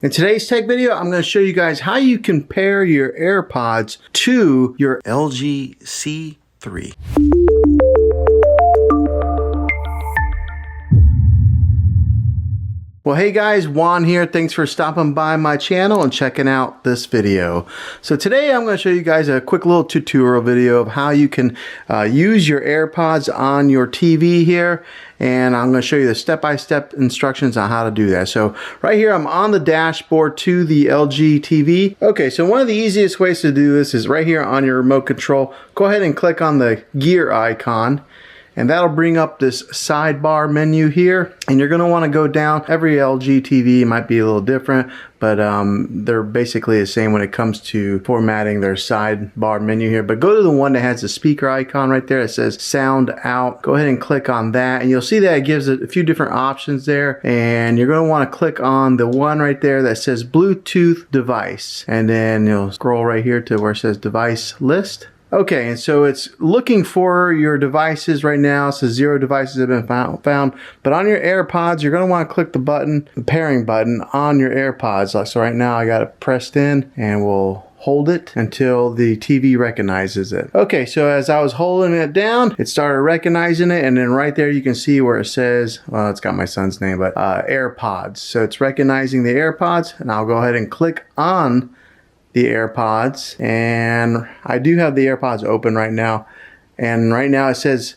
In today's tech video, I'm going to show you guys how you can pair your AirPods to your LG C3. Well, hey guys, Juan here. Thanks for stopping by my channel and checking out this video. So today I'm going to show you guys a quick little tutorial video of how you can use your AirPods on your TV here. And I'm going to show you the step-by-step instructions on how to do that. So right here, I'm on the dashboard to the LG TV. Okay, so one of the easiest ways to do this is right here on your remote control. Go ahead and click on the gear icon. And that'll bring up this sidebar menu here. And you're going to want to go down. Every LG TV might be a little different, but they're basically the same when it comes to formatting their sidebar menu here. But go to the one that has the speaker icon right there that says sound out. Go ahead and click on that. And you'll see that it gives it a few different options there. And you're going to want to click on the one right there that says Bluetooth device. And then you'll scroll right here to where it says device list. Okay, and so it's looking for your devices right now. It says 0 devices have been found. But on your AirPods, you're going to want to click the button, the pairing button on your AirPods. So right now I got it pressed in and we'll hold it until the TV recognizes it. Okay, so as I was holding it down, it started recognizing it. And then right there you can see where it says, well, it's got my son's name, but AirPods. So it's recognizing the AirPods. And I'll go ahead and click on the AirPods, and I do have the AirPods open right now, and right now it says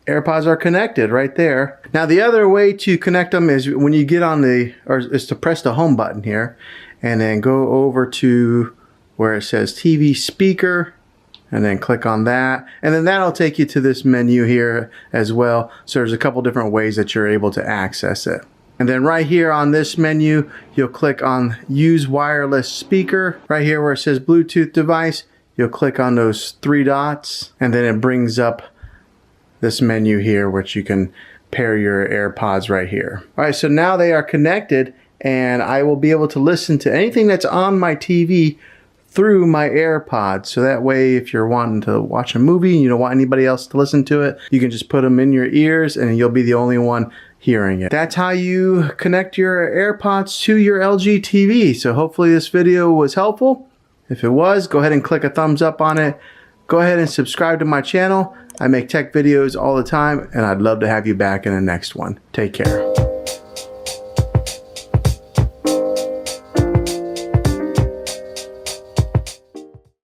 AirPods are connected right there. Now the other way to connect them is when you get on is to press the home button here and then go over to where it says TV speaker and then click on that, and then that'll take you to this menu here as well. So there's a couple different ways that you're able to access it. And then right here on this menu, you'll click on Use Wireless Speaker. Right here where it says Bluetooth device, you'll click on those 3 dots, and then it brings up this menu here, which you can pair your AirPods right here. All right, so now they are connected, and I will be able to listen to anything that's on my TV through my AirPods. So that way, if you're wanting to watch a movie and you don't want anybody else to listen to it, you can just put them in your ears and you'll be the only one hearing it. That's how you connect your AirPods to your LG TV. So hopefully this video was helpful. If it was, go ahead and click a thumbs up on it. Go ahead and subscribe to my channel. I make tech videos all the time, and I'd love to have you back in the next one. Take care.